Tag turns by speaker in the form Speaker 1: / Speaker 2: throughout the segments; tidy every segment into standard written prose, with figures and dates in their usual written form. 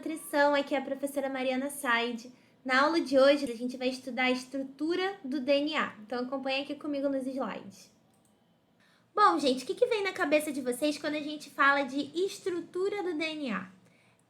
Speaker 1: Nutrição, aqui é a professora Mariana Said. Na aula de hoje, a gente vai estudar a estrutura do DNA. Então, acompanha aqui comigo nos slides. Bom, gente, o que vem na cabeça de vocês quando a gente fala de estrutura do DNA?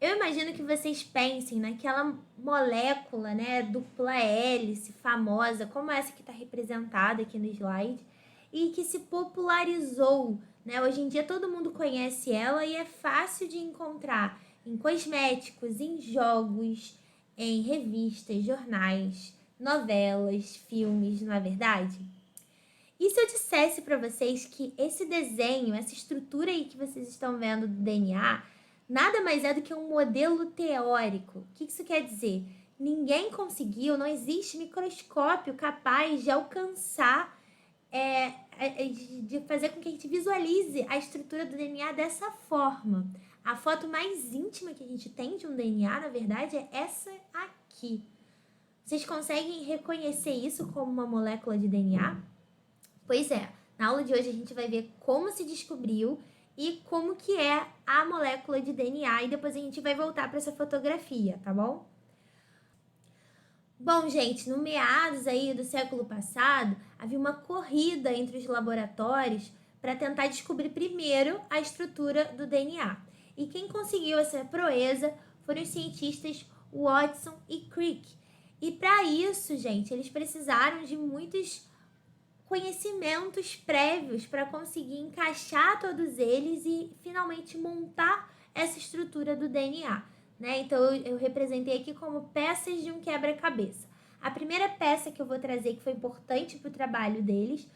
Speaker 1: Eu imagino que vocês pensem naquela molécula, né, dupla hélice, famosa, como essa que está representada aqui no slide, e que se popularizou, né? Hoje em dia todo mundo conhece ela e é fácil de encontrar em cosméticos, em jogos, em revistas, jornais, novelas, filmes, não é verdade? E se eu dissesse para vocês que esse desenho, essa estrutura aí que vocês estão vendo do DNA, nada mais é do que um modelo teórico? O que isso quer dizer? Ninguém conseguiu, não existe microscópio capaz de alcançar, de fazer com que a gente visualize a estrutura do DNA dessa forma. A foto mais íntima que a gente tem de um DNA, na verdade, é essa aqui. Vocês conseguem reconhecer isso como uma molécula de DNA? Pois é, na aula de hoje a gente vai ver como se descobriu e como que é a molécula de DNA e depois a gente vai voltar para essa fotografia, tá bom? Bom, gente, no meados aí do século passado, havia uma corrida entre os laboratórios para tentar descobrir primeiro a estrutura do DNA. E quem conseguiu essa proeza foram os cientistas Watson e Crick. E para isso, gente, eles precisaram de muitos conhecimentos prévios para conseguir encaixar todos eles e finalmente montar essa estrutura do DNA, né? Então eu representei aqui como peças de um quebra-cabeça. A primeira peça que eu vou trazer que foi importante para o trabalho deles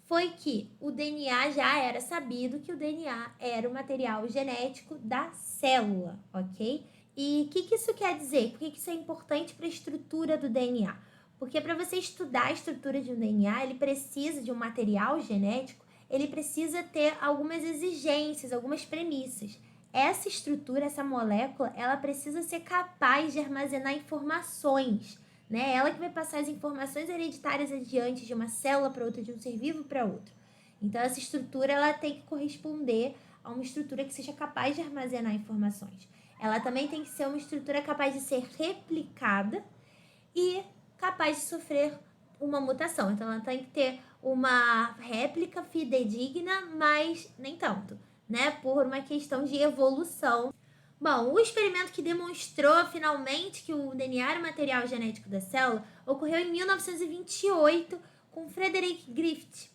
Speaker 1: foi que o DNA já era sabido que o DNA era o material genético da célula, ok? E o que isso quer dizer? Por que isso é importante para a estrutura do DNA? Porque para você estudar a estrutura de um DNA, ele precisa de um material genético, ele precisa ter algumas exigências, algumas premissas. Essa estrutura, essa molécula, ela precisa ser capaz de armazenar informações, né? Ela que vai passar as informações hereditárias adiante de uma célula para outra, de um ser vivo para outro. Então, essa estrutura, ela tem que corresponder a uma estrutura que seja capaz de armazenar informações. Ela também tem que ser uma estrutura capaz de ser replicada e capaz de sofrer uma mutação. Então, ela tem que ter uma réplica fidedigna, mas nem tanto, né? Por uma questão de evolução. Bom, o experimento que demonstrou finalmente que o DNA era o material genético da célula ocorreu em 1928 com Frederick Griffith.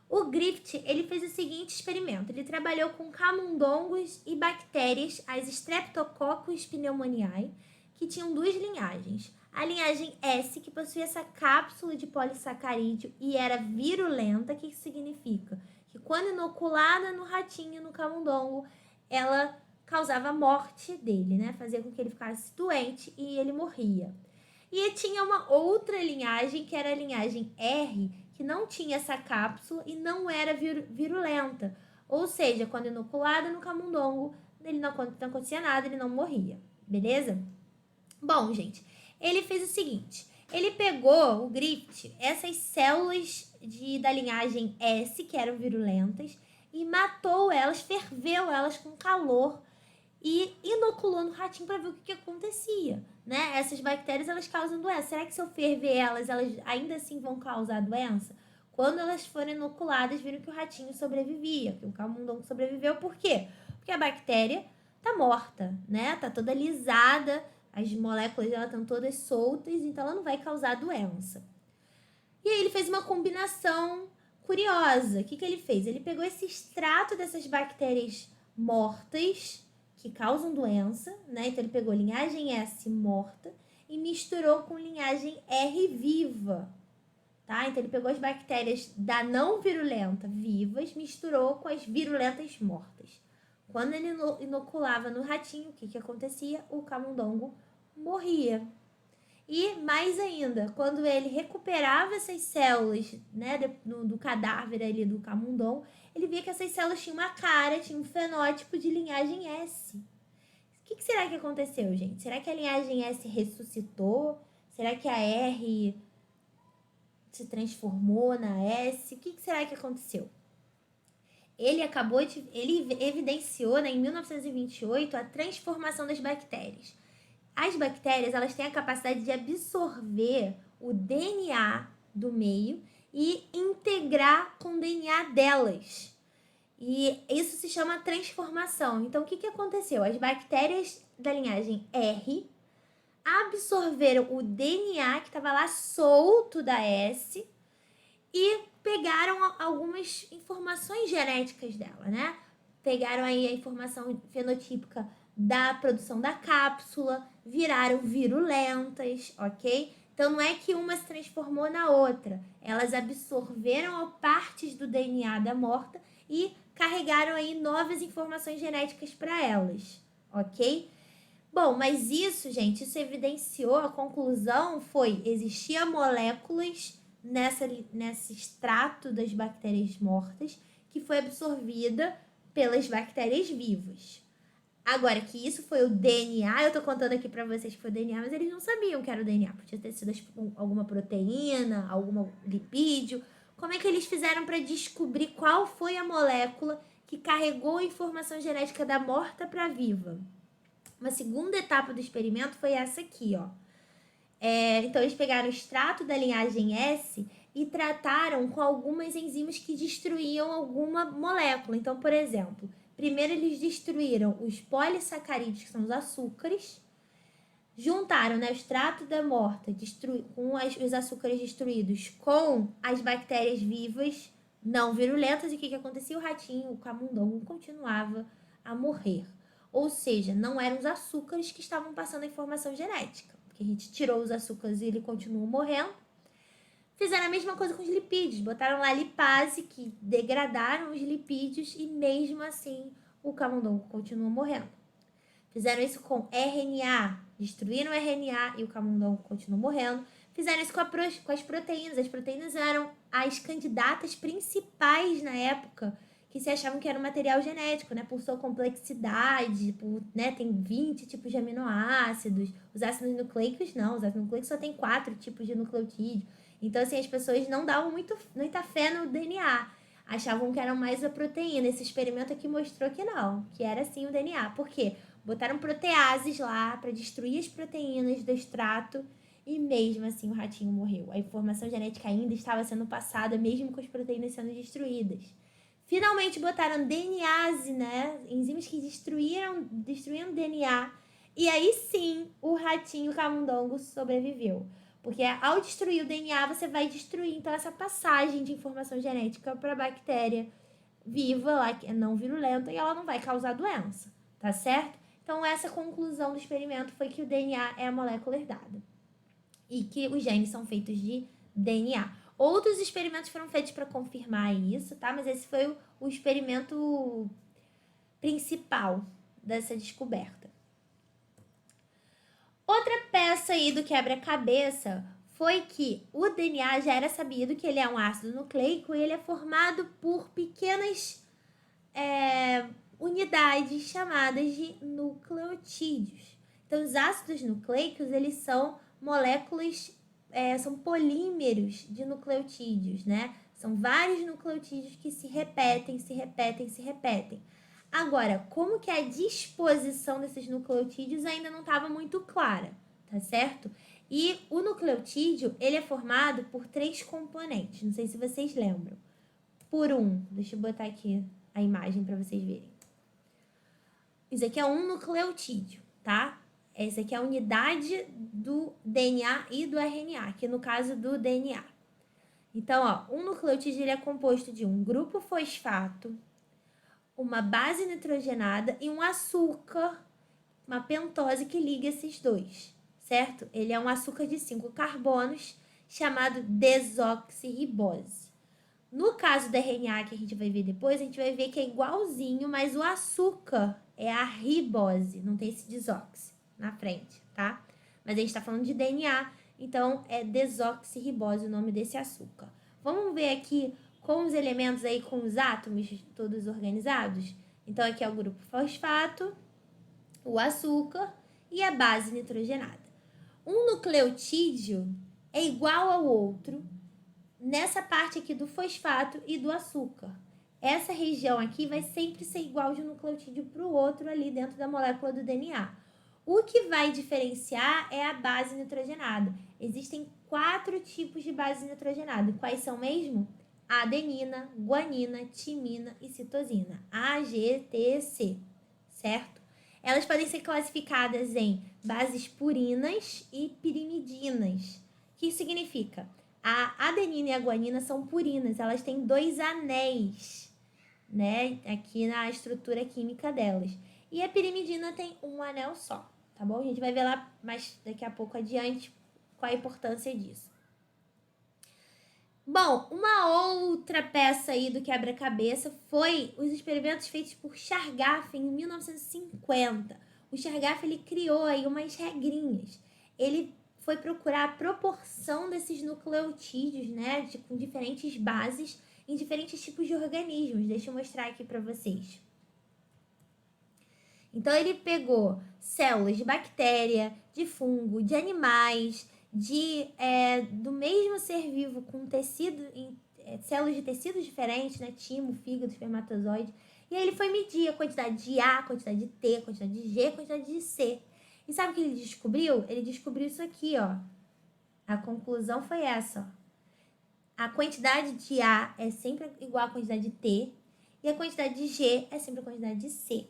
Speaker 1: O Griffith, ele fez o seguinte experimento. Ele trabalhou com camundongos e bactérias, as Streptococcus pneumoniae, que tinham duas linhagens. A linhagem S, que possuía essa cápsula de polissacarídeo e era virulenta, o que isso significa? Que quando inoculada no ratinho, no camundongo, ela causava a morte dele, né? Fazia com que ele ficasse doente e ele morria. E tinha uma outra linhagem, que era a linhagem R, que não tinha essa cápsula e não era virulenta. Ou seja, quando inoculada no camundongo, ele não acontecia nada, ele não morria. Beleza? Bom, gente, ele fez o seguinte. Ele pegou, o Griffith, essas células da linhagem S, que eram virulentas, e matou elas, ferveu elas com calor e inoculou no ratinho para ver o que acontecia, né? Essas bactérias, elas causam doença. Será que se eu ferver elas ainda assim vão causar doença? Quando elas foram inoculadas, viram que o ratinho sobrevivia, que o camundongo sobreviveu. Por quê? Porque a bactéria tá morta, né? Tá toda lisada, as moléculas dela estão todas soltas, então ela não vai causar doença. E aí ele fez uma combinação curiosa. O que ele fez? Ele pegou esse extrato dessas bactérias mortas que causam doença, né? Então ele pegou linhagem S morta e misturou com linhagem R viva, tá? Então ele pegou as bactérias da não virulenta vivas, misturou com as virulentas mortas. Quando ele inoculava no ratinho, o que acontecia? O camundongo morria. E mais ainda, quando ele recuperava essas células, né, do cadáver ali do camundongo, ele via que essas células tinham uma cara, tinham um fenótipo de linhagem S. O que será que aconteceu, gente? Será que a linhagem S ressuscitou? Será que a R se transformou na S? O que será que aconteceu? Ele evidenciou, né, em 1928 a transformação das bactérias. As bactérias, elas têm a capacidade de absorver o DNA do meio e integrar com o DNA delas. E isso se chama transformação. Então, o que aconteceu? As bactérias da linhagem R absorveram o DNA que estava lá solto da S e pegaram algumas informações genéticas dela, né? Pegaram aí a informação fenotípica da produção da cápsula, viraram virulentas, ok? Então, não é que uma se transformou na outra. Elas absorveram partes do DNA da morta e carregaram aí novas informações genéticas para elas, ok? Bom, mas isso, gente, isso evidenciou, a conclusão foi, existia moléculas nesse extrato das bactérias mortas que foi absorvida pelas bactérias vivas. Agora, que isso foi o DNA, eu tô contando aqui pra vocês que foi o DNA, mas eles não sabiam que era o DNA. Podia ter sido alguma proteína, algum lipídio. Como é que eles fizeram para descobrir qual foi a molécula que carregou a informação genética da morta para viva? Uma segunda etapa do experimento foi essa aqui, ó. Então, eles pegaram o extrato da linhagem S e trataram com algumas enzimas que destruíam alguma molécula. Então, por exemplo, primeiro eles destruíram os polissacarídeos, que são os açúcares, juntaram, né, o extrato da morta com os açúcares destruídos com as bactérias vivas não virulentas. E o que acontecia? O ratinho, o camundongo, continuava a morrer. Ou seja, não eram os açúcares que estavam passando a informação genética, porque a gente tirou os açúcares e ele continuou morrendo. Fizeram a mesma coisa com os lipídios, botaram lá lipase, que degradaram os lipídios e mesmo assim o camundongo continua morrendo. Fizeram isso com RNA, destruíram o RNA e o camundongo continua morrendo. Fizeram isso com as proteínas. As proteínas eram as candidatas principais na época que se achavam que era um material genético, né? Por sua complexidade, né? Tem 20 tipos de aminoácidos. Os ácidos nucleicos não, os ácidos nucleicos só tem 4 tipos de nucleotídeo. Então, assim, as pessoas não davam muita fé no DNA. Achavam que era mais a proteína. Esse experimento aqui mostrou que não, que era sim o DNA. Por quê? Botaram proteases lá para destruir as proteínas do extrato e mesmo assim o ratinho morreu. A informação genética ainda estava sendo passada, mesmo com as proteínas sendo destruídas. Finalmente botaram DNase, né? Enzimas que destruíam DNA. E aí sim, o ratinho camundongo sobreviveu. Porque ao destruir o DNA, você vai destruir, então, essa passagem de informação genética para a bactéria viva, lá, que é não virulenta, e ela não vai causar doença, tá certo? Então, essa conclusão do experimento foi que o DNA é a molécula herdada. E que os genes são feitos de DNA. Outros experimentos foram feitos para confirmar isso, tá? Mas esse foi o experimento principal dessa descoberta. Outra peça aí do quebra-cabeça foi que o DNA já era sabido que ele é um ácido nucleico e ele é formado por pequenas unidades chamadas de nucleotídeos. Então, os ácidos nucleicos, eles são moléculas, são polímeros de nucleotídeos, né? São vários nucleotídeos que se repetem. Agora, como que a disposição desses nucleotídeos ainda não estava muito clara, tá certo? E o nucleotídeo, ele é formado por 3 componentes, não sei se vocês lembram. Deixa eu botar aqui a imagem para vocês verem. Isso aqui é um nucleotídeo, tá? Essa aqui é a unidade do DNA e do RNA, que no caso do DNA. Então, ó, um nucleotídeo ele é composto de um grupo fosfato, uma base nitrogenada e um açúcar, uma pentose que liga esses dois, certo? Ele é um açúcar de 5 carbonos chamado desoxirribose. No caso do RNA, que a gente vai ver depois, a gente vai ver que é igualzinho, mas o açúcar é a ribose, não tem esse desoxi na frente, tá? Mas a gente tá falando de DNA, então é desoxirribose o nome desse açúcar. Vamos ver aqui com os elementos aí, com os átomos todos organizados? Então, aqui é o grupo fosfato, o açúcar e a base nitrogenada. Um nucleotídeo é igual ao outro nessa parte aqui do fosfato e do açúcar. Essa região aqui vai sempre ser igual de um nucleotídeo para o outro ali dentro da molécula do DNA. O que vai diferenciar é a base nitrogenada. Existem 4 tipos de base nitrogenada. Quais são mesmo? Adenina, guanina, timina e citosina. A, G, T, C, certo? Elas podem ser classificadas em bases purinas e pirimidinas. O que isso significa? A adenina e a guanina são purinas, elas têm 2 anéis, né, aqui na estrutura química delas. E a pirimidina tem um anel só, tá bom? A gente vai ver lá mais daqui a pouco adiante qual a importância disso. Bom, uma outra peça aí do quebra-cabeça foi os experimentos feitos por Chargaff em 1950. O Chargaff, ele criou aí umas regrinhas. Ele foi procurar a proporção desses nucleotídeos, né, com diferentes bases em diferentes tipos de organismos. Deixa eu mostrar aqui para vocês. Então, ele pegou células de bactéria, de fungo, de animais, do mesmo ser vivo com tecido, células de tecidos diferentes, né? Timo, fígado, espermatozoide. E aí ele foi medir a quantidade de A, a quantidade de T, a quantidade de G, a quantidade de C. E sabe o que ele descobriu? Ele descobriu isso aqui, ó. A conclusão foi essa, ó. A quantidade de A é sempre igual à quantidade de T e a quantidade de G é sempre a quantidade de C.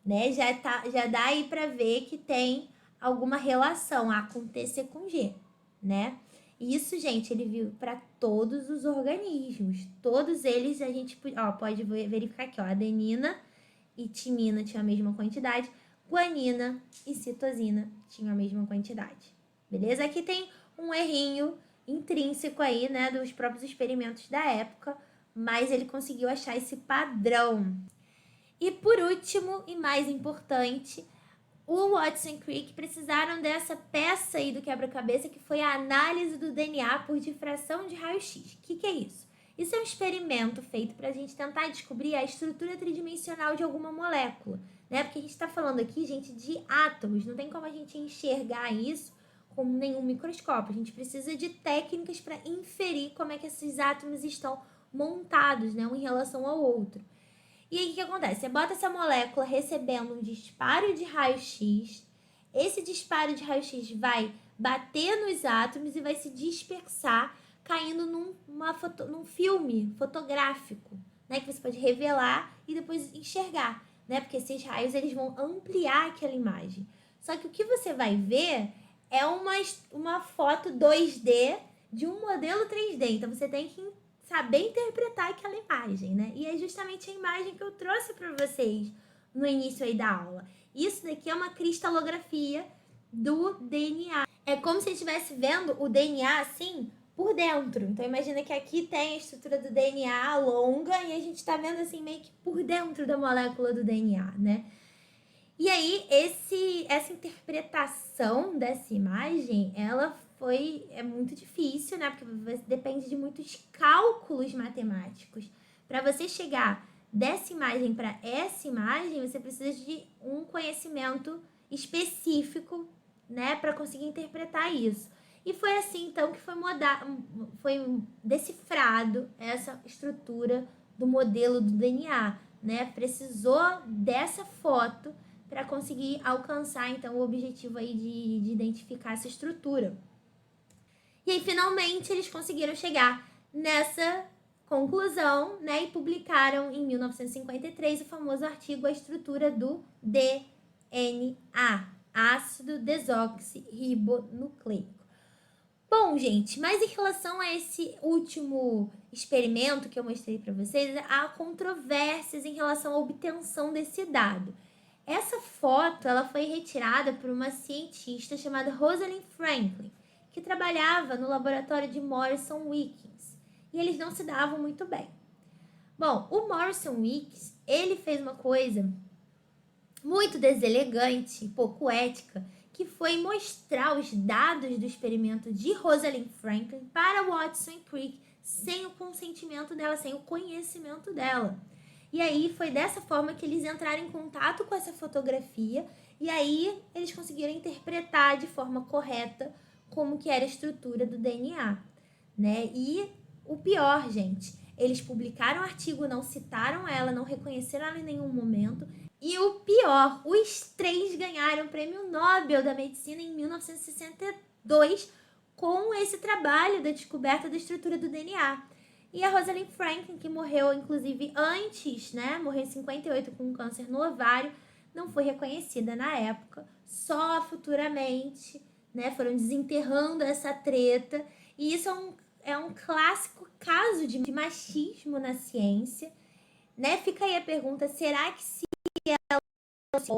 Speaker 1: Né? Já dá aí para ver que tem alguma relação A com T, C com G, né? E isso, gente, ele viu para todos os organismos. Todos eles a gente pode verificar aqui, ó. Adenina e timina tinham a mesma quantidade, guanina e citosina tinham a mesma quantidade. Beleza? Aqui tem um errinho intrínseco aí, né, dos próprios experimentos da época, mas ele conseguiu achar esse padrão. E por último, e mais importante, o Watson e Crick precisaram dessa peça aí do quebra-cabeça, que foi a análise do DNA por difração de raio-x. O que é isso? Isso é um experimento feito para a gente tentar descobrir a estrutura tridimensional de alguma molécula, né? Porque a gente está falando aqui, gente, de átomos, não tem como a gente enxergar isso com nenhum microscópio. A gente precisa de técnicas para inferir como é que esses átomos estão montados, né, um em relação ao outro. E aí, o que acontece? Você bota essa molécula recebendo um disparo de raio-x, esse disparo de raio-x vai bater nos átomos e vai se dispersar, caindo num filme fotográfico, né? Que você pode revelar e depois enxergar, né? Porque esses raios, eles vão ampliar aquela imagem. Só que o que você vai ver é uma foto 2D de um modelo 3D. Então, você tem que saber interpretar aquela imagem, né? E é justamente a imagem que eu trouxe para vocês no início aí da aula. Isso daqui é uma cristalografia do DNA. É como se a gente estivesse vendo o DNA assim por dentro. Então imagina que aqui tem a estrutura do DNA longa e a gente está vendo assim meio que por dentro da molécula do DNA, né? E aí essa interpretação dessa imagem, ela é muito difícil, né? Porque depende de muitos cálculos matemáticos. Para você chegar dessa imagem para essa imagem, você precisa de um conhecimento específico, né? Para conseguir interpretar isso. E foi assim, então, que foi decifrado essa estrutura do modelo do DNA, né? Precisou dessa foto para conseguir alcançar, então, o objetivo aí de identificar essa estrutura. E aí, finalmente, eles conseguiram chegar nessa conclusão, né? E publicaram em 1953 o famoso artigo A Estrutura do DNA, ácido desoxirribonucleico. Bom, gente, mas em relação a esse último experimento que eu mostrei para vocês, há controvérsias em relação à obtenção desse dado. Essa foto, ela foi retirada por uma cientista chamada Rosalind Franklin, que trabalhava no laboratório de Morrison Wilkins, e eles não se davam muito bem. Bom, o Morrison Wilkins, ele fez uma coisa muito deselegante e pouco ética, que foi mostrar os dados do experimento de Rosalind Franklin para Watson e Crick sem o consentimento dela, sem o conhecimento dela. E aí foi dessa forma que eles entraram em contato com essa fotografia e aí eles conseguiram interpretar de forma correta como que era a estrutura do DNA, né? E o pior, gente, eles publicaram o artigo, não citaram ela, não reconheceram ela em nenhum momento. E o pior, os três ganharam o Prêmio Nobel da Medicina em 1962 com esse trabalho da descoberta da estrutura do DNA. E a Rosalind Franklin, que morreu inclusive antes, né? Morreu em 58 com um câncer no ovário, não foi reconhecida na época, só futuramente, né? Foram desenterrando essa treta. E isso é um clássico caso de machismo na ciência, né? Fica aí a pergunta, será que se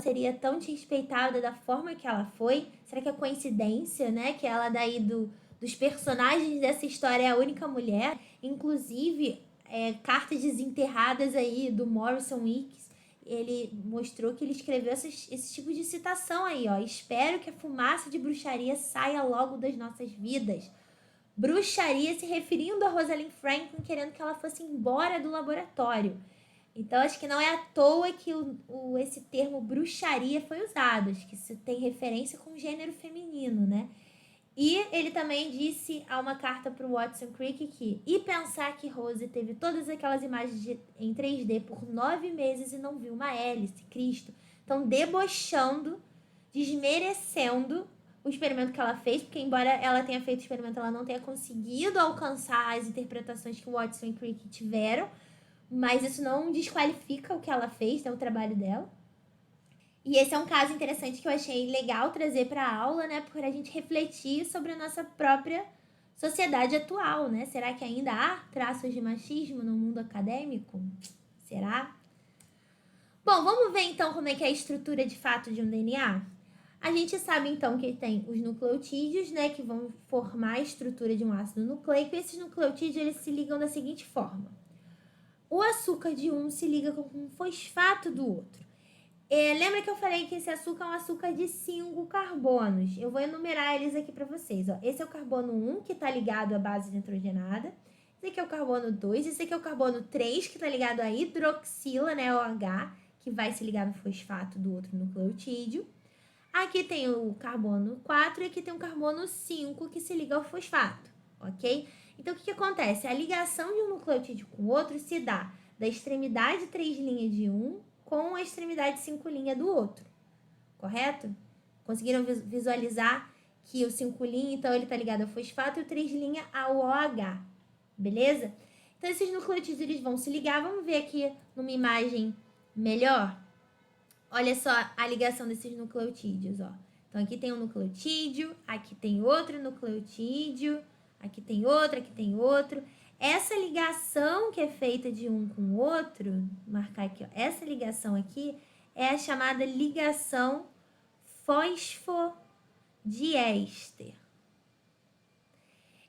Speaker 1: seria tão desrespeitada da forma que ela foi? Será que é coincidência, né? Que ela daí dos personagens dessa história é a única mulher? Inclusive, cartas desenterradas aí do Morrison Weeks, ele mostrou que ele escreveu esse tipo de citação aí, ó. Espero que a fumaça de bruxaria saia logo das nossas vidas. Bruxaria se referindo a Rosalind Franklin, querendo que ela fosse embora do laboratório. Então, acho que não é à toa que esse termo bruxaria foi usado. Acho que isso tem referência com o gênero feminino, né? E ele também disse a uma carta para o Watson Crick que... E pensar que Rose teve todas aquelas imagens em 3D por 9 meses e não viu uma hélice, Cristo. Então, debochando, desmerecendo o experimento que ela fez, porque embora ela tenha feito o experimento, ela não tenha conseguido alcançar as interpretações que o Watson e Crick tiveram, mas isso não desqualifica o que ela fez, né, o trabalho dela. E esse é um caso interessante que eu achei legal trazer para a aula, né, para a gente refletir sobre a nossa própria sociedade atual, né? Será que ainda há traços de machismo no mundo acadêmico? Será? Bom, vamos ver então como é que é a estrutura de fato de um DNA? A gente sabe então que tem os nucleotídeos, né, que vão formar a estrutura de um ácido nucleico, e esses nucleotídeos eles se ligam da seguinte forma. O açúcar de um se liga com o fosfato do outro. Lembra que eu falei que esse açúcar é um açúcar de 5 carbonos? Eu vou enumerar eles aqui para vocês. Ó. Esse é o carbono 1, que está ligado à base nitrogenada. Esse aqui é o carbono 2. Esse aqui é o carbono 3, que está ligado à hidroxila, né, OH, que vai se ligar no fosfato do outro nucleotídeo. Aqui tem o carbono 4 e aqui tem o carbono 5, que se liga ao fosfato, ok? Então, o que acontece? A ligação de um nucleotídeo com o outro se dá da extremidade 3' de um com a extremidade 5' do outro, correto? Conseguiram visualizar que o 5', então, ele está ligado ao fosfato e o 3' ao OH, beleza? Então, esses nucleotídeos eles vão se ligar. Vamos ver aqui numa imagem melhor? Olha só a ligação desses nucleotídeos, ó. Então, aqui tem um nucleotídeo, aqui tem outro nucleotídeo, aqui tem outro, aqui tem outro. Essa ligação que é feita de um com o outro, vou marcar aqui, ó. Essa ligação aqui é a chamada ligação fosfodiéster.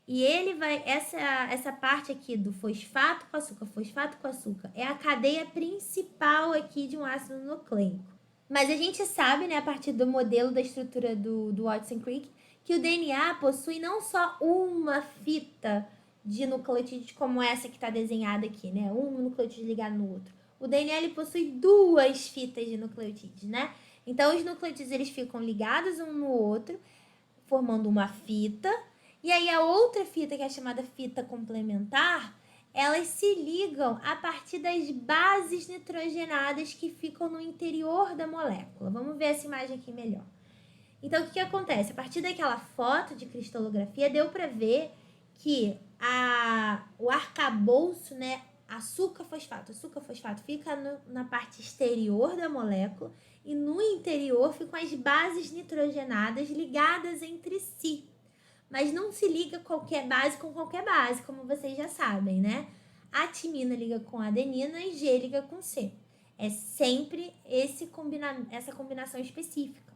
Speaker 1: E ele vai, essa parte aqui do fosfato com açúcar, é a cadeia principal aqui de um ácido nucleico. Mas a gente sabe, né, a partir do modelo da estrutura do Watson Crick, que o DNA possui não só uma fita de nucleotídeos como essa que está desenhada aqui, né? Um nucleotídeo ligado no outro. O DNA ele possui 2 fitas de nucleotídeos, né? Então, os nucleotídeos eles ficam ligados um no outro, formando uma fita. E aí, a outra fita, que é chamada fita complementar, elas se ligam a partir das bases nitrogenadas que ficam no interior da molécula. Vamos ver essa imagem aqui melhor. Então, o que acontece? A partir daquela foto de cristalografia, deu para ver que o arcabouço, né, açúcar-fosfato fica na parte exterior da molécula e no interior ficam as bases nitrogenadas ligadas entre si. Mas não se liga qualquer base com qualquer base, como vocês já sabem, né? A timina liga com a adenina e G liga com C. É sempre essa combinação específica.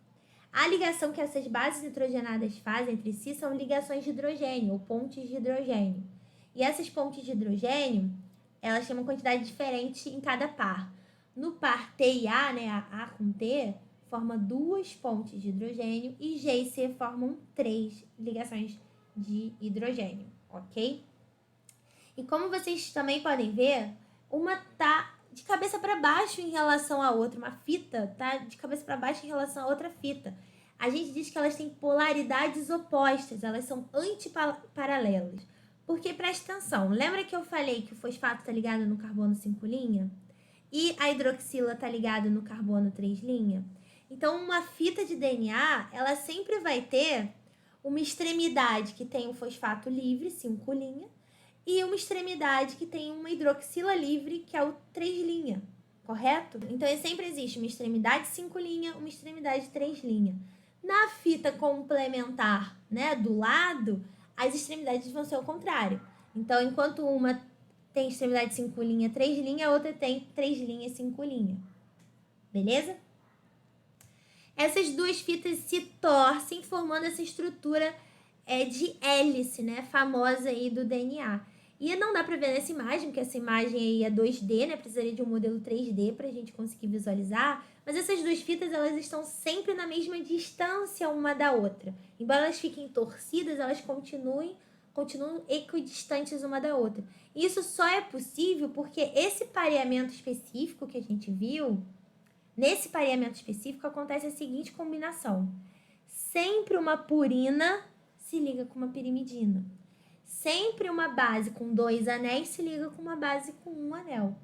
Speaker 1: A ligação que essas bases nitrogenadas fazem entre si são ligações de hidrogênio, ou pontes de hidrogênio. E essas pontes de hidrogênio, elas têm uma quantidade diferente em cada par. No par T e A, né, A com T, forma 2 pontes de hidrogênio e G e C formam 3 ligações de hidrogênio, ok? E como vocês também podem ver, uma tá de cabeça para baixo em relação à outra, uma fita tá de cabeça para baixo em relação a outra fita. A gente diz que elas têm polaridades opostas, elas são antiparalelas. Porque, presta atenção, lembra que eu falei que o fosfato está ligado no carbono 5'? e a hidroxila está ligada no carbono 3'. Então, uma fita de DNA, ela sempre vai ter uma extremidade que tem um fosfato livre, 5', e uma extremidade que tem uma hidroxila livre, que é o 3', correto? Então, sempre existe uma extremidade 5', uma extremidade 3'. Na fita complementar, né, do lado, as extremidades vão ser o contrário. Então, enquanto uma tem extremidade 5', 3', a outra tem 3', 5'. Beleza? Essas duas fitas se torcem, formando essa estrutura de hélice, né, famosa aí do DNA. E não dá para ver nessa imagem, porque essa imagem aí é 2D, né, precisaria de um modelo 3D para a gente conseguir visualizar, mas essas duas fitas, elas estão sempre na mesma distância uma da outra. Embora elas fiquem torcidas, elas continuam equidistantes uma da outra. Isso só é possível porque esse pareamento específico que a gente viu, nesse pareamento específico acontece a seguinte combinação. Sempre uma purina se liga com uma pirimidina. Sempre uma base com 2 anéis se liga com uma base com 1 anel.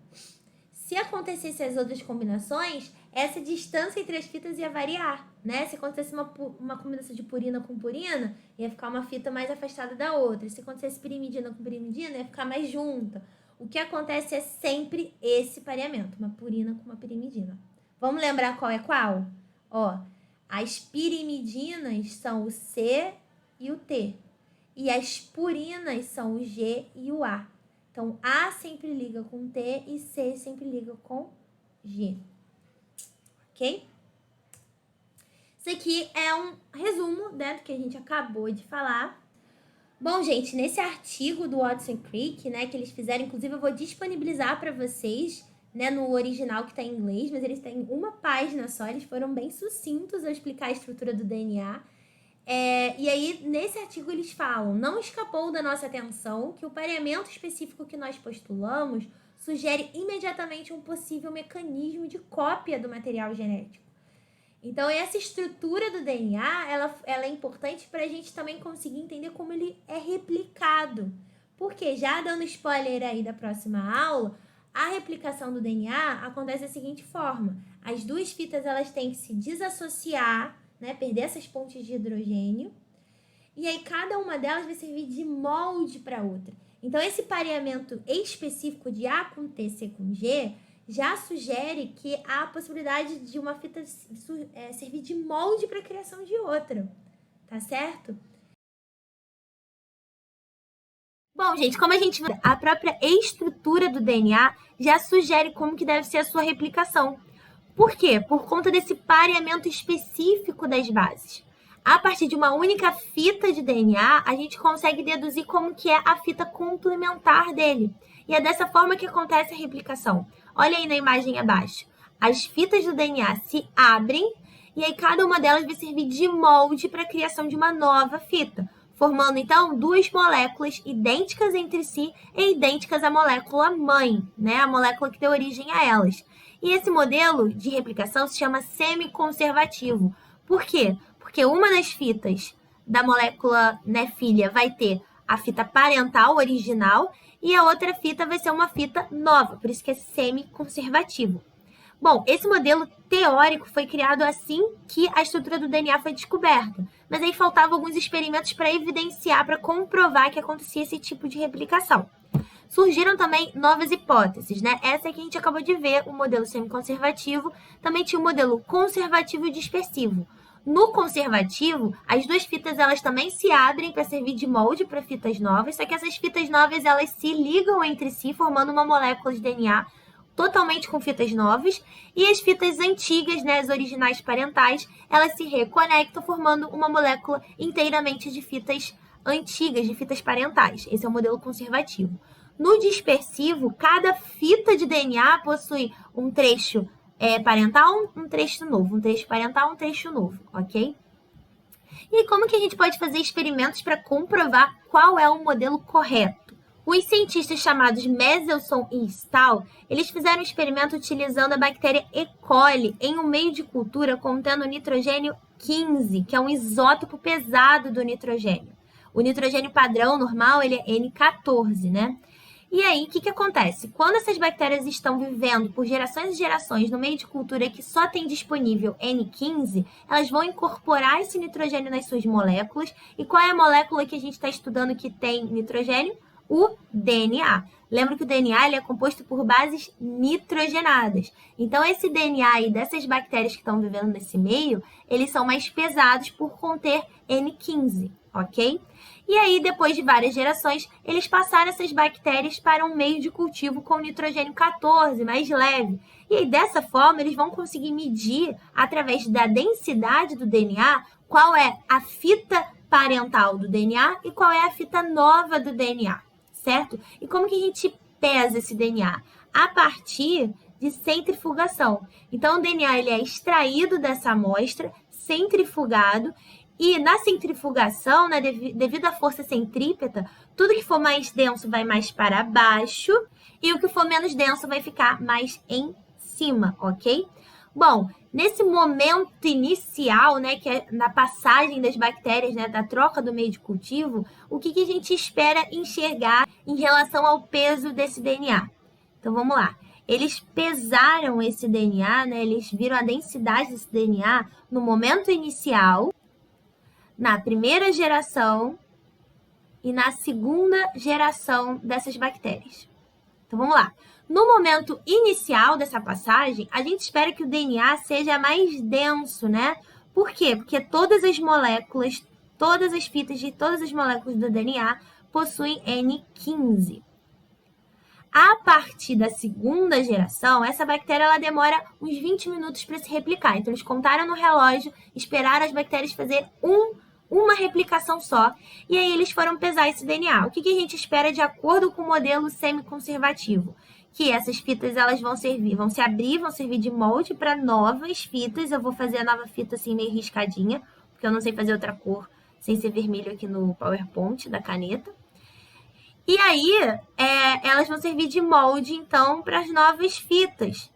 Speaker 1: Se acontecesse as outras combinações, essa distância entre as fitas ia variar, né? Se acontecesse uma combinação de purina com purina, ia ficar uma fita mais afastada da outra. Se acontecesse pirimidina com pirimidina, ia ficar mais junta. O que acontece é sempre esse pareamento, uma purina com uma pirimidina. Vamos lembrar qual é qual? Ó, as pirimidinas são o C e o T. E as purinas são o G e o A. Então, A sempre liga com T e C sempre liga com G. Ok? Isso aqui é um resumo, né, do que a gente acabou de falar. Bom, gente, nesse artigo do Watson Crick, né, que eles fizeram, inclusive eu vou disponibilizar para vocês, né, no original que está em inglês, mas eles têm uma página só, eles foram bem sucintos ao explicar a estrutura do DNA. E aí, nesse artigo, eles falam, não escapou da nossa atenção que o pareamento específico que nós postulamos sugere imediatamente um possível mecanismo de cópia do material genético. Então, essa estrutura do DNA, ela é importante para a gente também conseguir entender como ele é replicado. Porque, já dando spoiler aí da próxima aula, a replicação do DNA acontece da seguinte forma. As duas fitas, elas têm que se desassociar, né, perder essas pontes de hidrogênio, e aí cada uma delas vai servir de molde para outra. Então, esse pareamento específico de A com T, C com G, já sugere que há a possibilidade de uma fita servir de molde para a criação de outra, tá certo? Bom, gente, como a gente vê, a própria estrutura do DNA já sugere como que deve ser a sua replicação. Por quê? Por conta desse pareamento específico das bases. A partir de uma única fita de DNA, a gente consegue deduzir como que é a fita complementar dele. E é dessa forma que acontece a replicação. Olha aí na imagem abaixo. As fitas do DNA se abrem e aí cada uma delas vai servir de molde para a criação de uma nova fita, formando então duas moléculas idênticas entre si e idênticas à molécula mãe, né? A molécula que deu origem a elas. E esse modelo de replicação se chama semiconservativo. Por quê? Porque uma das fitas da molécula, né, filha vai ter a fita parental original e a outra fita vai ser uma fita nova, por isso que é semiconservativo. Bom, esse modelo teórico foi criado assim que a estrutura do DNA foi descoberta, mas aí faltavam alguns experimentos para evidenciar, para comprovar que acontecia esse tipo de replicação. Surgiram também novas hipóteses, né? Essa que a gente acabou de ver, o modelo semiconservativo, também tinha o modelo conservativo e dispersivo. No conservativo, as duas fitas elas também se abrem para servir de molde para fitas novas, só que essas fitas novas elas se ligam entre si, formando uma molécula de DNA totalmente com fitas novas, e as fitas antigas, né, as originais parentais, elas se reconectam, formando uma molécula inteiramente de fitas antigas, de fitas parentais. Esse é o modelo conservativo. No dispersivo, cada fita de DNA possui um trecho parental, um trecho novo, um trecho parental, um trecho novo, ok? E como que a gente pode fazer experimentos para comprovar qual é o modelo correto? Os cientistas chamados Meselson e Stahl, eles fizeram um experimento utilizando a bactéria E. coli em um meio de cultura contendo nitrogênio 15, que é um isótopo pesado do nitrogênio. O nitrogênio padrão normal, ele é N14, né? E aí, o que que acontece? Quando essas bactérias estão vivendo por gerações e gerações no meio de cultura que só tem disponível N15, elas vão incorporar esse nitrogênio nas suas moléculas. E qual é a molécula que a gente está estudando que tem nitrogênio? O DNA. Lembra que o DNA ele é composto por bases nitrogenadas. Então, esse DNA aí dessas bactérias que estão vivendo nesse meio, eles são mais pesados por conter N15, ok? E aí, depois de várias gerações, eles passaram essas bactérias para um meio de cultivo com nitrogênio 14, mais leve. E aí, dessa forma, eles vão conseguir medir, através da densidade do DNA, qual é a fita parental do DNA e qual é a fita nova do DNA, certo? E como que a gente pesa esse DNA? A partir de centrifugação. Então, o DNA ele é extraído dessa amostra, centrifugado, e na centrifugação, né, devido à força centrípeta, tudo que for mais denso vai mais para baixo e o que for menos denso vai ficar mais em cima, ok? Bom, nesse momento inicial, né, que é na passagem das bactérias, né, da troca do meio de cultivo, o que a gente espera enxergar em relação ao peso desse DNA? Então, vamos lá. Eles pesaram esse DNA, né, eles viram a densidade desse DNA no momento inicial, na primeira geração e na segunda geração dessas bactérias. Então, vamos lá. No momento inicial dessa passagem, a gente espera que o DNA seja mais denso, né? Por quê? Porque todas as moléculas, todas as fitas de todas as moléculas do DNA possuem N15. A partir da segunda geração, essa bactéria ela demora uns 20 minutos para se replicar. Então, eles contaram no relógio, esperaram as bactérias fazer uma replicação só, e aí eles foram pesar esse DNA. O que a gente espera de acordo com o modelo semiconservativo? Que essas fitas elas vão se abrir, vão servir de molde para novas fitas. Eu vou fazer a nova fita assim meio riscadinha, porque eu não sei fazer outra cor sem ser vermelho aqui no PowerPoint da caneta. E aí, elas vão servir de molde, então, para as novas fitas.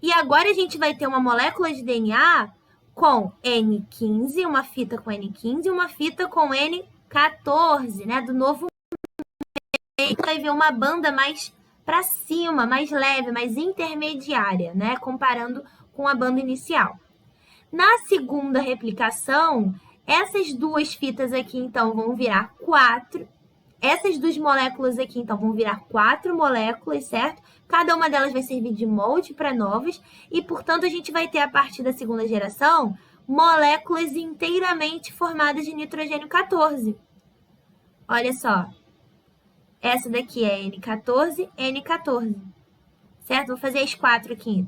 Speaker 1: E agora a gente vai ter uma molécula de DNA com N15, uma fita com N15 e uma fita com N14, né? Do novo meio. Vai ver uma banda mais para cima, mais leve, mais intermediária, né? Comparando com a banda inicial. Na segunda replicação, essas duas fitas aqui, então, vão virar 4. Essas duas moléculas aqui, então, vão virar 4 moléculas, certo? Cada uma delas vai servir de molde para novas e, portanto, a gente vai ter, a partir da segunda geração, moléculas inteiramente formadas de nitrogênio 14. Olha só. Essa daqui é N14, N14. Certo? Vou fazer as 4 aqui.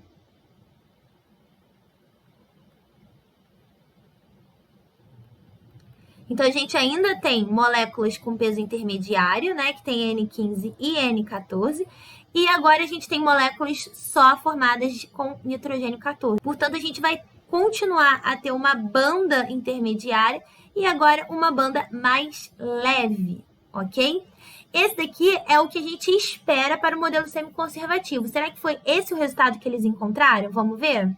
Speaker 1: Então, a gente ainda tem moléculas com peso intermediário, né? Que tem N15 e N14. E agora a gente tem moléculas só formadas com nitrogênio 14. Portanto, a gente vai continuar a ter uma banda intermediária e agora uma banda mais leve, ok? Esse daqui é o que a gente espera para o modelo semiconservativo. Será que foi esse o resultado que eles encontraram? Vamos ver?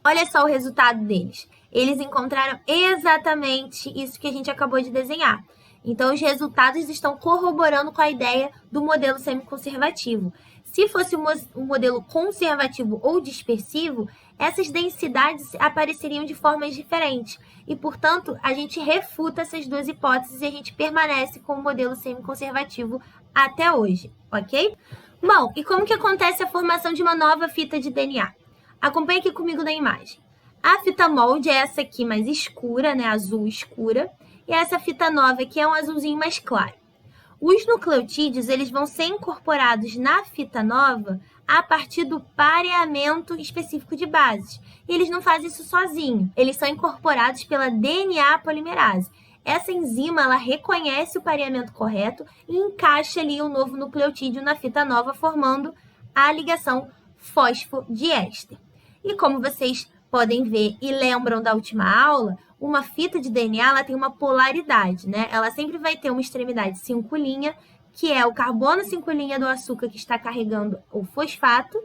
Speaker 1: Olha só o resultado deles. Eles encontraram exatamente isso que a gente acabou de desenhar. Então, os resultados estão corroborando com a ideia do modelo semiconservativo. Se fosse um modelo conservativo ou dispersivo, essas densidades apareceriam de formas diferentes. E, portanto, a gente refuta essas duas hipóteses e a gente permanece com o modelo semiconservativo até hoje, ok? Bom, e como que acontece a formação de uma nova fita de DNA? Acompanhe aqui comigo na imagem. A fita molde é essa aqui mais escura, né, azul escura, e essa fita nova aqui é um azulzinho mais claro. Os nucleotídeos eles vão ser incorporados na fita nova a partir do pareamento específico de bases. E eles não fazem isso sozinhos, eles são incorporados pela DNA polimerase. Essa enzima ela reconhece o pareamento correto e encaixa ali o novo nucleotídeo na fita nova, formando a ligação fosfodiéster. E como vocês podem ver e lembram da última aula, uma fita de DNA ela tem uma polaridade, né? Ela sempre vai ter uma extremidade 5', que é o carbono 5' do açúcar que está carregando o fosfato,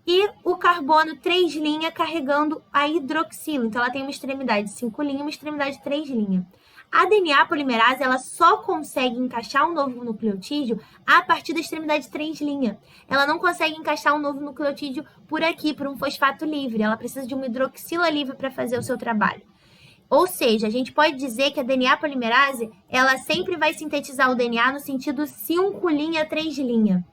Speaker 1: e o carbono 3' carregando a hidroxila. Então, ela tem uma extremidade 5', uma extremidade 3'. A DNA polimerase, ela só consegue encaixar um novo nucleotídeo a partir da extremidade 3' Ela não consegue encaixar um novo nucleotídeo por aqui, por um fosfato livre. Ela precisa de uma hidroxila livre para fazer o seu trabalho. Ou seja, a gente pode dizer que a DNA polimerase, ela sempre vai sintetizar o DNA no sentido 5' 3'.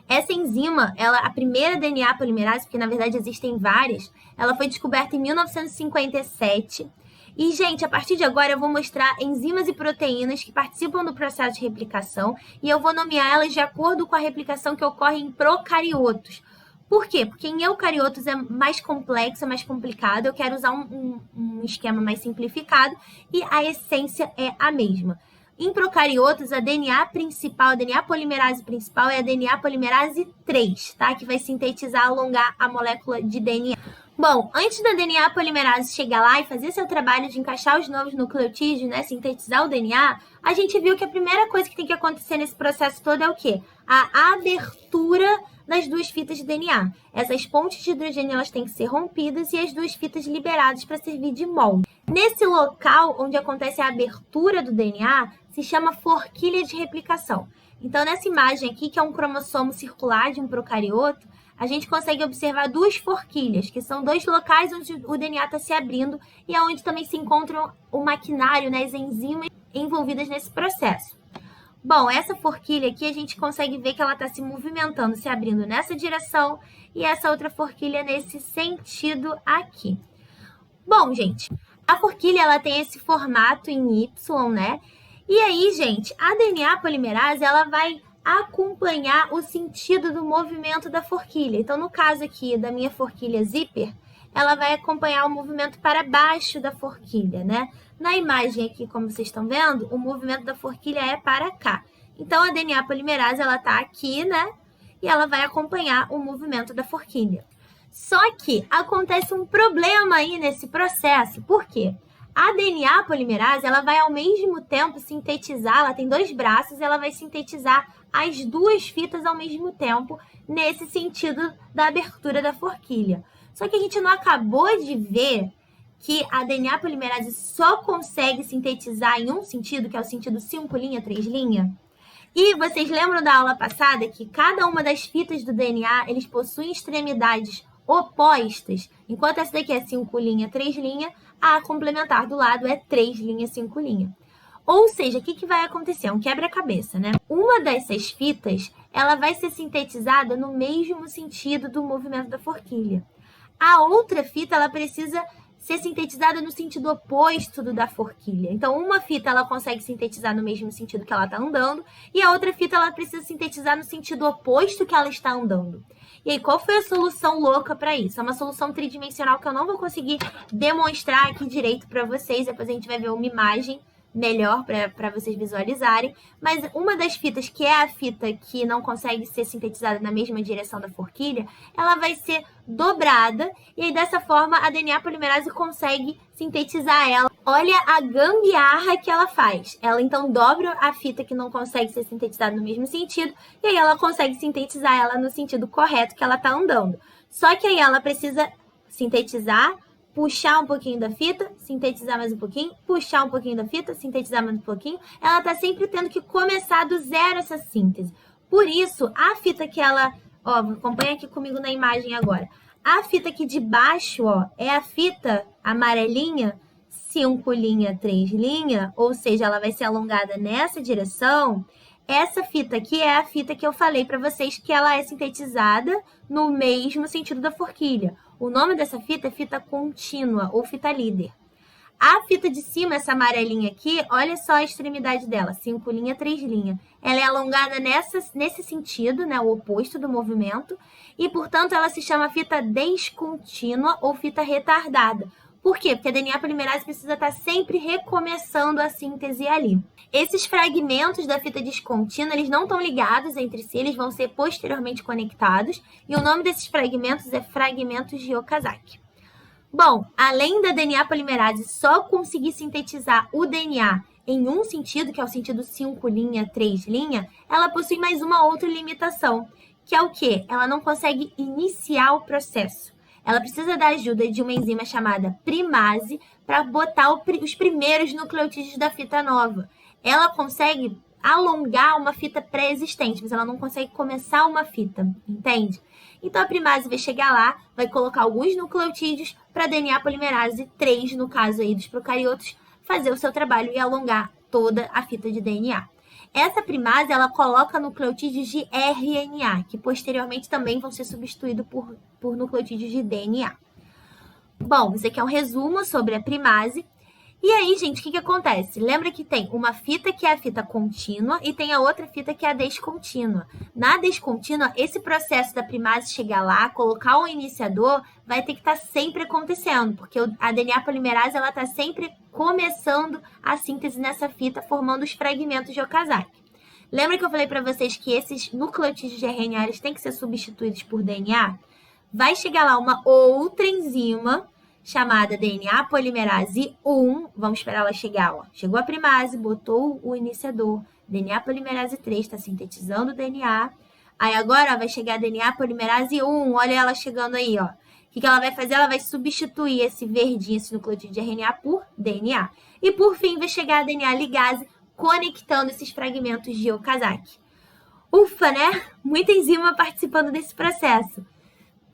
Speaker 1: Essa enzima, a primeira DNA polimerase, porque na verdade existem várias, ela foi descoberta em 1957. E, gente, a partir de agora eu vou mostrar enzimas e proteínas que participam do processo de replicação e eu vou nomear elas de acordo com a replicação que ocorre em procariotos. Por quê? Porque em eucariotos é mais complexo, é mais complicado. Eu quero usar um esquema mais simplificado e a essência é a mesma. Em procariotos, a DNA principal, a DNA polimerase principal é a DNA polimerase 3, tá? Que vai sintetizar, alongar a molécula de DNA. Bom, antes da DNA polimerase chegar lá e fazer seu trabalho de encaixar os novos nucleotídeos, né, sintetizar o DNA, a gente viu que a primeira coisa que tem que acontecer nesse processo todo é o quê? A abertura das duas fitas de DNA. Essas pontes de hidrogênio elas têm que ser rompidas e as duas fitas liberadas para servir de molde. Nesse local onde acontece a abertura do DNA, se chama forquilha de replicação. Então, nessa imagem aqui, que é um cromossomo circular de um procarioto, a gente consegue observar duas forquilhas, que são dois locais onde o DNA está se abrindo e é onde também se encontram o maquinário, né, as enzimas envolvidas nesse processo. Bom, essa forquilha aqui a gente consegue ver que ela está se movimentando, se abrindo nessa direção e essa outra forquilha nesse sentido aqui. Bom, gente, a forquilha ela tem esse formato em Y, né? E aí, gente, a DNA polimerase ela vai acompanhar o sentido do movimento da forquilha. Então, no caso aqui da minha forquilha zíper, ela vai acompanhar o movimento para baixo da forquilha, né? Na imagem aqui, como vocês estão vendo, o movimento da forquilha é para cá. Então, a DNA polimerase, ela tá aqui, né? E ela vai acompanhar o movimento da forquilha. Só que acontece um problema aí nesse processo. Por quê? A DNA polimerase, ela vai ao mesmo tempo sintetizar, ela tem dois braços, ela vai sintetizar as duas fitas ao mesmo tempo, nesse sentido da abertura da forquilha. Só que a gente não acabou de ver que a DNA polimerase só consegue sintetizar em um sentido, que é o sentido 5', 3'? E vocês lembram da aula passada que cada uma das fitas do DNA, eles possuem extremidades opostas, enquanto essa daqui é 5', 3', a complementar do lado é 3', 5'. Ou seja, o que vai acontecer? É um quebra-cabeça, né? Uma dessas fitas, ela vai ser sintetizada no mesmo sentido do movimento da forquilha. A outra fita, ela precisa ser sintetizada no sentido oposto do da forquilha. Então, uma fita, ela consegue sintetizar no mesmo sentido que ela está andando, e a outra fita, ela precisa sintetizar no sentido oposto que ela está andando. E aí, qual foi a solução louca para isso? É uma solução tridimensional que eu não vou conseguir demonstrar aqui direito para vocês, depois a gente vai ver uma imagem melhor para vocês visualizarem, mas uma das fitas, que é a fita que não consegue ser sintetizada na mesma direção da forquilha, ela vai ser dobrada e aí dessa forma a DNA polimerase consegue sintetizar ela. Olha a gambiarra que ela faz. Ela então dobra a fita que não consegue ser sintetizada no mesmo sentido e aí ela consegue sintetizar ela no sentido correto que ela está andando. Só que aí ela precisa sintetizar, puxar um pouquinho da fita, sintetizar mais um pouquinho, puxar um pouquinho da fita, sintetizar mais um pouquinho. Ela está sempre tendo que começar do zero essa síntese. Por isso, a fita que ela... Ó, acompanha aqui comigo na imagem agora. A fita aqui de baixo, ó, é a fita amarelinha, 5', 3', ou seja, ela vai ser alongada nessa direção. Essa fita aqui é a fita que eu falei para vocês que ela é sintetizada no mesmo sentido da forquilha. O nome dessa fita é fita contínua ou fita líder. A fita de cima, essa amarelinha aqui, olha só a extremidade dela, 5', 3'. Ela é alongada nesse sentido, né, o oposto do movimento, e, portanto, ela se chama fita descontínua ou fita retardada. Por quê? Porque a DNA polimerase precisa estar sempre recomeçando a síntese ali. Esses fragmentos da fita descontínua, eles não estão ligados entre si, eles vão ser posteriormente conectados, e o nome desses fragmentos é fragmentos de Okazaki. Bom, além da DNA polimerase só conseguir sintetizar o DNA em um sentido, que é o sentido 5', 3', ela possui mais uma outra limitação, que é o quê? Ela não consegue iniciar o processo. ela precisa da ajuda de uma enzima chamada primase para botar os primeiros nucleotídeos da fita nova. Ela consegue alongar uma fita pré-existente, mas ela não consegue começar uma fita, entende? Então, a primase vai chegar lá, vai colocar alguns nucleotídeos para DNA polimerase 3, no caso aí dos procariotos, fazer o seu trabalho e alongar toda a fita de DNA. Essa primase, ela coloca nucleotídeos de RNA, que posteriormente também vão ser substituídos por nucleotídeos de DNA. Bom, isso aqui é um resumo sobre a primase. E aí, gente, o que acontece? Lembra que tem uma fita que é a fita contínua e tem a outra fita que é a descontínua. Na descontínua, esse processo da primase chegar lá, colocar o iniciador, vai ter que estar sempre acontecendo, porque a DNA polimerase ela está sempre começando a síntese nessa fita, formando os fragmentos de Okazaki. Lembra que eu falei para vocês que esses nucleotídeos de RNA têm que ser substituídos por DNA? Vai chegar lá uma outra enzima chamada DNA polimerase 1. Vamos esperar ela chegar, ó. Chegou a primase, botou o iniciador. DNA polimerase 3 está sintetizando o DNA. Aí agora ó, vai chegar a DNA polimerase 1. Olha ela chegando aí, ó. O que ela vai fazer? Ela vai substituir esse verdinho, esse nucleotídeo de RNA por DNA. E por fim vai chegar a DNA ligase conectando esses fragmentos de Okazaki. Ufa, né? Muita enzima participando desse processo.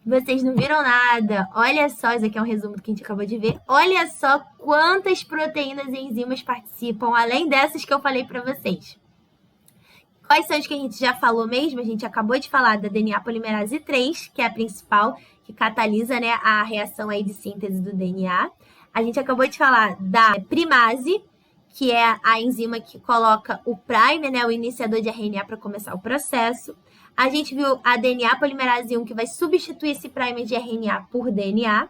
Speaker 1: Vocês não viram nada. Olha só, isso aqui é um resumo do que a gente acabou de ver. Olha só quantas proteínas e enzimas participam, além dessas que eu falei para vocês. Quais são as que a gente já falou mesmo? A gente acabou de falar da DNA polimerase 3, que é a principal, que catalisa, né, a reação aí de síntese do DNA. A gente acabou de falar da primase, que é a enzima que coloca o primer, né, o iniciador de RNA para começar o processo. A gente viu a DNA polimerase 1, que vai substituir esse primer de RNA por DNA.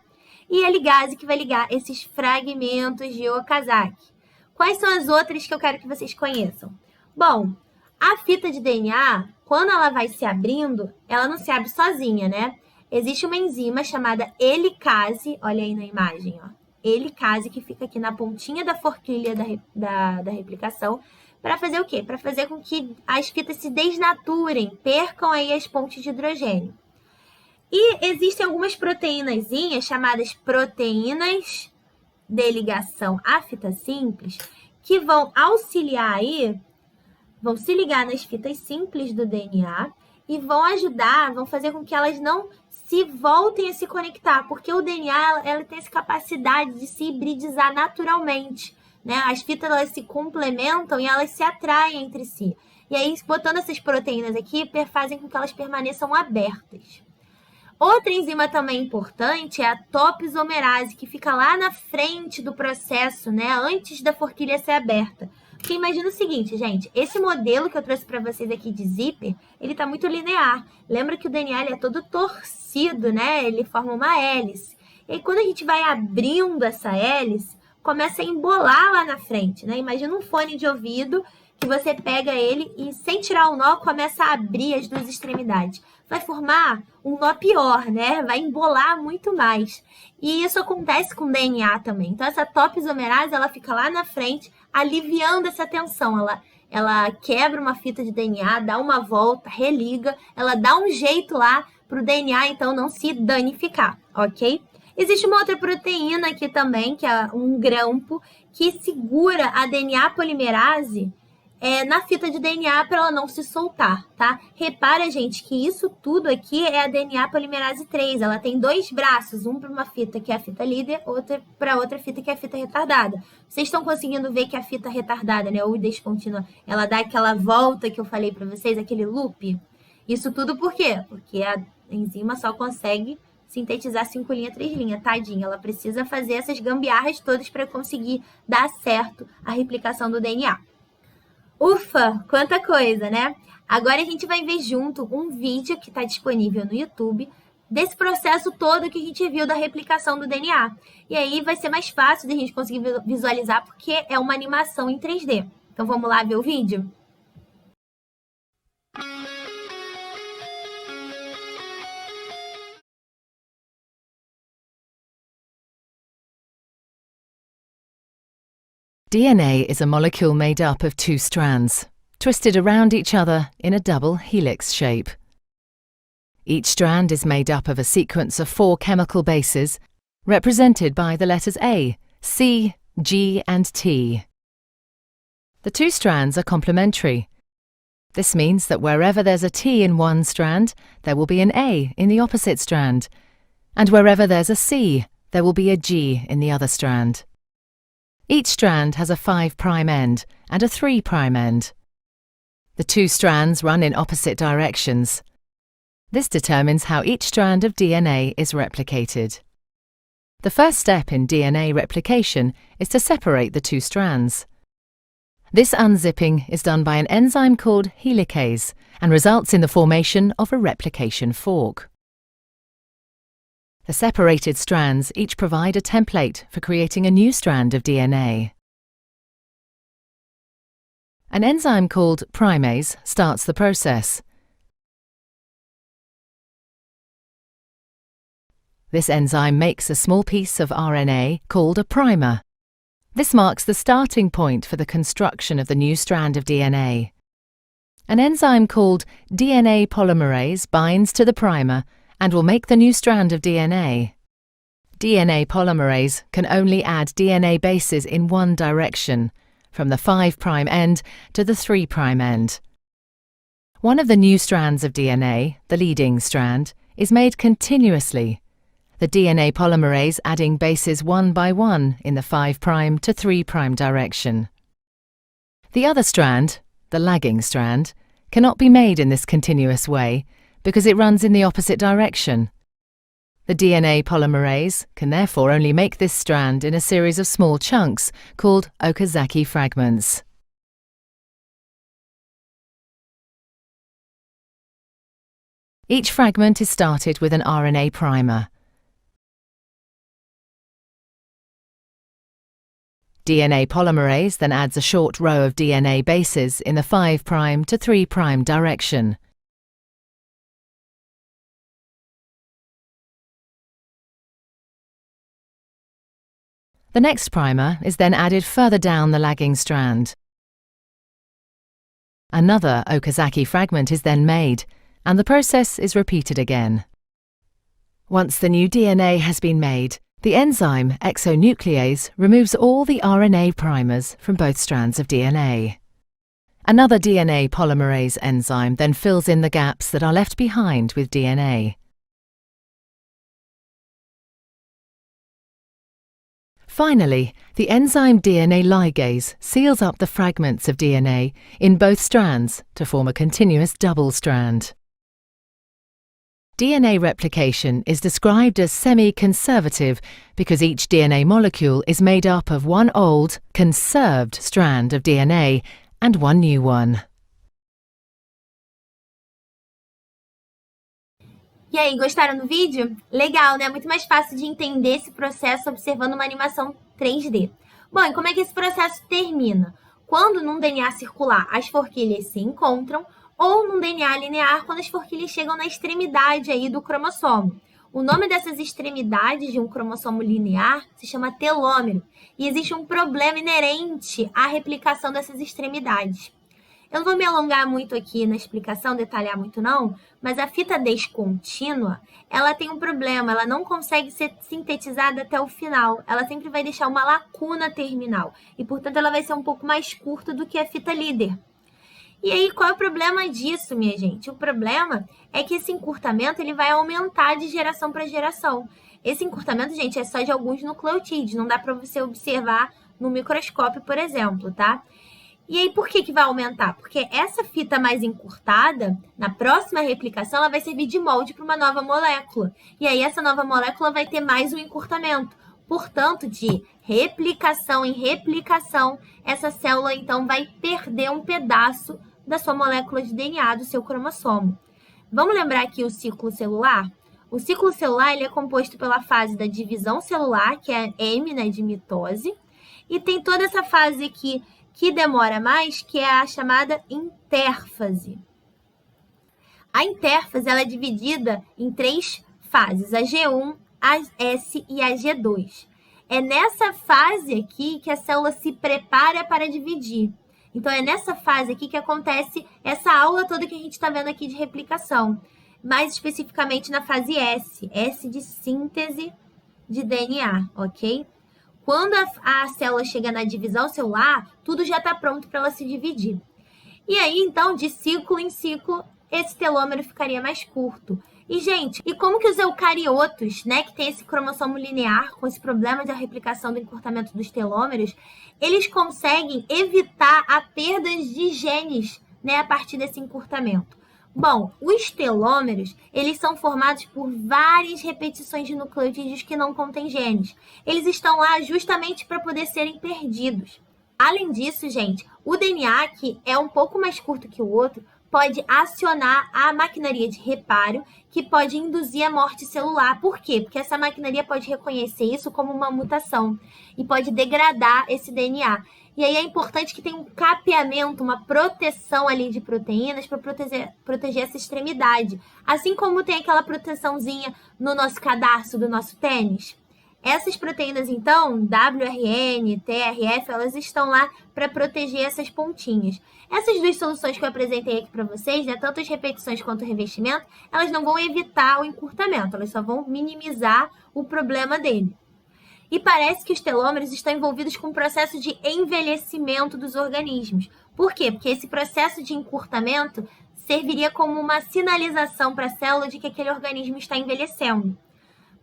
Speaker 1: E a ligase, que vai ligar esses fragmentos de Okazaki. Quais são as outras que eu quero que vocês conheçam? Bom, a fita de DNA, quando ela vai se abrindo, ela não se abre sozinha, né? Existe uma enzima chamada helicase, olha aí na imagem, ó. Helicase, que fica aqui na pontinha da forquilha da replicação, para fazer o quê? Para fazer com que as fitas se desnaturem, percam aí as pontes de hidrogênio. E existem algumas proteínazinhas chamadas proteínas de ligação à fita simples, que vão auxiliar aí, vão se ligar nas fitas simples do DNA e vão ajudar, vão fazer com que elas não se voltem a se conectar, porque o DNA ela tem essa capacidade de se hibridizar naturalmente. Né? As fitas elas se complementam e elas se atraem entre si. E aí, botando essas proteínas aqui, fazem com que elas permaneçam abertas. Outra enzima também importante é a topoisomerase, que fica lá na frente do processo, né? Antes da forquilha ser aberta. Porque imagina o seguinte, gente, esse modelo que eu trouxe para vocês aqui de zíper, ele está muito linear. Lembra que o DNA ele é todo torcido, né? Ele forma uma hélice. E aí, quando a gente vai abrindo essa hélice, começa a embolar lá na frente, né? Imagina um fone de ouvido que você pega ele e, sem tirar o nó, começa a abrir as duas extremidades. Vai formar um nó pior, né? Vai embolar muito mais. E isso acontece com o DNA também. Então, essa topoisomerase, ela fica lá na frente, aliviando essa tensão. Ela quebra uma fita de DNA, dá uma volta, religa, ela dá um jeito lá para o DNA, então, não se danificar, ok? Existe uma outra proteína aqui também, que é um grampo, que segura a DNA polimerase na fita de DNA para ela não se soltar, tá? Repara, gente, que isso tudo aqui é a DNA polimerase 3. Ela tem dois braços, um para uma fita que é a fita líder, outro para outra fita que é a fita retardada. Vocês estão conseguindo ver que a fita retardada, né, ou descontínua, ela dá aquela volta que eu falei para vocês, aquele loop? Isso tudo por quê? Porque a enzima só consegue sintetizar 5 linhas, 3 linhas, tadinha. Ela precisa fazer essas gambiarras todas para conseguir dar certo a replicação do DNA. Ufa, quanta coisa, né? Agora a gente vai ver junto um vídeo que está disponível no YouTube desse processo todo que a gente viu da replicação do DNA. E aí vai ser mais fácil de a gente conseguir visualizar porque é uma animação em 3D. Então vamos lá ver o vídeo?
Speaker 2: DNA is a molecule made up of two strands, twisted around each other in a double helix shape. Each strand is made up of a sequence of 4 chemical bases, represented by the letters A, C, G, and T. The 2 strands are complementary. This means that wherever there's a T in one strand, there will be an A in the opposite strand, and wherever there's a C, there will be a G in the other strand. Each strand has a 5' end and a 3' end. The 2 strands run in opposite directions. This determines how each strand of DNA is replicated. The first step in DNA replication is to separate the 2 strands. This unzipping is done by an enzyme called helicase and results in the formation of a replication fork. The separated strands each provide a template for creating a new strand of DNA. An enzyme called primase starts the process. This enzyme makes a small piece of RNA called a primer. This marks the starting point for the construction of the new strand of DNA. An enzyme called DNA polymerase binds to the primer and will make the new strand of DNA. DNA polymerase can only add DNA bases in one direction, from the 5' end to the 3' end. One of the new strands of DNA, the leading strand, is made continuously, the DNA polymerase adding bases one by one in the 5' to 3' direction. The other strand, the lagging strand, cannot be made in this continuous way because it runs in the opposite direction. The DNA polymerase can therefore only make this strand in a series of small chunks called Okazaki fragments. Each fragment is started with an RNA primer. DNA polymerase then adds a short row of DNA bases in the 5' to 3' direction. The next primer is then added further down the lagging strand. Another Okazaki fragment is then made, and the process is repeated again. Once the new DNA has been made, the enzyme exonuclease removes all the RNA primers from both strands of DNA. Another DNA polymerase enzyme then fills in the gaps that are left behind with DNA. Finally, the enzyme DNA ligase seals up the fragments of DNA in both strands to form a continuous double strand. DNA replication is described as semi-conservative because each DNA molecule is made up of one old, conserved strand of DNA and one new one.
Speaker 1: E aí, gostaram do vídeo? Legal, né? Muito mais fácil de entender esse processo observando uma animação 3D. Bom, e como é que esse processo termina? Quando num DNA circular as forquilhas se encontram, ou num DNA linear, quando as forquilhas chegam na extremidade aí do cromossomo. O nome dessas extremidades de um cromossomo linear se chama telômero, e existe um problema inerente à replicação dessas extremidades. Eu não vou me alongar muito aqui na explicação, detalhar muito não, mas a fita descontínua, ela tem um problema, ela não consegue ser sintetizada até o final, ela sempre vai deixar uma lacuna terminal, e portanto ela vai ser um pouco mais curta do que a fita líder. E aí, qual é o problema disso, minha gente? O problema é que esse encurtamento ele vai aumentar de geração para geração. Esse encurtamento, gente, é só de alguns nucleotídeos, não dá para você observar no microscópio, por exemplo, tá? E aí, por que vai aumentar? Porque essa fita mais encurtada, na próxima replicação, ela vai servir de molde para uma nova molécula. E aí, essa nova molécula vai ter mais um encurtamento. Portanto, de replicação em replicação, essa célula, então, vai perder um pedaço da sua molécula de DNA, do seu cromossomo. Vamos lembrar aqui o ciclo celular? O ciclo celular ele é composto pela fase da divisão celular, que é M, né, de mitose, e tem toda essa fase aqui que demora mais, que é a chamada intérfase. A intérfase ela é dividida em 3 fases, a G1, a S e a G2. É nessa fase aqui que a célula se prepara para dividir. Então, é nessa fase aqui que acontece essa aula toda que a gente está vendo aqui de replicação. mais especificamente na fase S de síntese de DNA, ok? Quando a célula chega na divisão celular, tudo já está pronto para ela se dividir. E aí, então, de ciclo em ciclo, esse telômero ficaria mais curto. E, gente, e como que os eucariotos, né, que tem esse cromossomo linear, com esse problema de replicação do encurtamento dos telômeros, eles conseguem evitar a perda de genes, né, a partir desse encurtamento? Bom, os telômeros, eles são formados por várias repetições de nucleotídeos que não contêm genes. Eles estão lá justamente para poder serem perdidos. Além disso, gente, o DNA, que é um pouco mais curto que o outro, pode acionar a maquinaria de reparo, que pode induzir a morte celular. Por quê? Porque essa maquinaria pode reconhecer isso como uma mutação e pode degradar esse DNA. E aí é importante que tenha um capeamento, uma proteção ali de proteínas para proteger essa extremidade. Assim como tem aquela proteçãozinha no nosso cadarço do nosso tênis. Essas proteínas, então, WRN, TRF, elas estão lá para proteger essas pontinhas. Essas duas soluções que eu apresentei aqui para vocês, né, tanto as repetições quanto o revestimento, elas não vão evitar o encurtamento, elas só vão minimizar o problema dele. E parece que os telômeros estão envolvidos com o processo de envelhecimento dos organismos. Por quê? Porque esse processo de encurtamento serviria como uma sinalização para a célula de que aquele organismo está envelhecendo.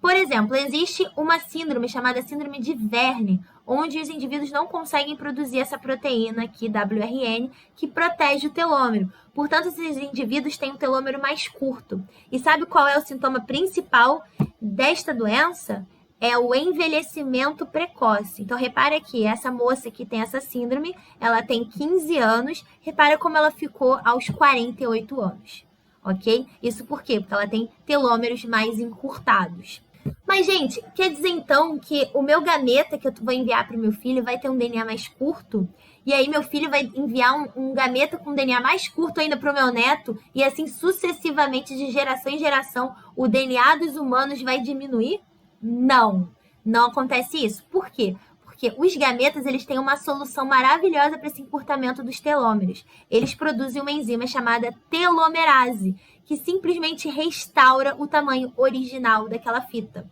Speaker 1: Por exemplo, existe uma síndrome chamada síndrome de Verne, onde os indivíduos não conseguem produzir essa proteína aqui, WRN, que protege o telômero. Portanto, esses indivíduos têm um telômero mais curto. E sabe qual é o sintoma principal desta doença? É o envelhecimento precoce. Então, repara aqui, essa moça que tem essa síndrome, ela tem 15 anos, repara como ela ficou aos 48 anos, ok? Isso por quê? Porque ela tem telômeros mais encurtados. Mas, gente, quer dizer então que o meu gameta que eu vou enviar para o meu filho vai ter um DNA mais curto? E aí meu filho vai enviar um gameta com um DNA mais curto ainda para o meu neto? E assim sucessivamente, de geração em geração, o DNA dos humanos vai diminuir? Não, não acontece isso. Por quê? Porque os gametas, eles têm uma solução maravilhosa para esse encurtamento dos telômeros. Eles produzem uma enzima chamada telomerase, que simplesmente restaura o tamanho original daquela fita.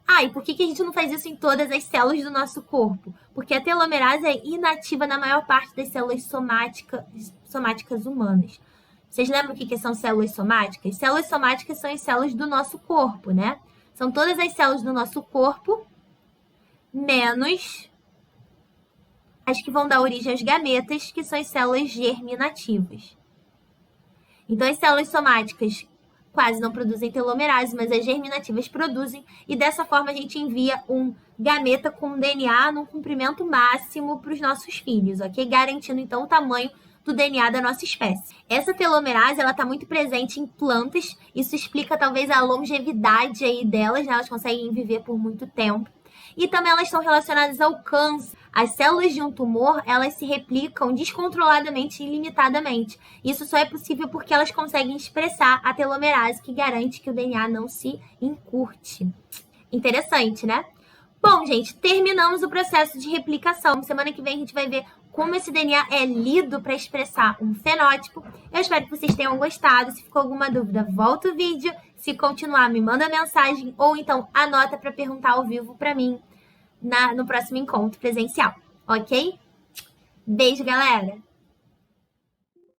Speaker 1: Ah, e por que a gente não faz isso em todas as células do nosso corpo? Porque a telomerase é inativa na maior parte das células somáticas humanas. Vocês lembram o que são células somáticas? Células somáticas são as células do nosso corpo, né? São todas as células do nosso corpo, menos as que vão dar origem aos gametas, que são as células germinativas. Então, as células somáticas quase não produzem telomerase, mas as germinativas produzem, e dessa forma a gente envia um gameta com DNA num comprimento máximo para os nossos filhos, ok? Garantindo, então, o tamanho do DNA da nossa espécie. Essa telomerase, ela está muito presente em plantas, isso explica talvez a longevidade aí delas, né? Elas conseguem viver por muito tempo. E também elas estão relacionadas ao câncer. As células de um tumor, elas se replicam descontroladamente e ilimitadamente. Isso só é possível porque elas conseguem expressar a telomerase, que garante que o DNA não se encurte. Interessante, né? Bom, gente, terminamos o processo de replicação. Semana que vem a gente vai ver como esse DNA é lido para expressar um fenótipo. Eu espero que vocês tenham gostado. Se ficou alguma dúvida, volta o vídeo. Se continuar, me manda mensagem ou então anota para perguntar ao vivo para mim no próximo encontro presencial, ok? Beijo, galera!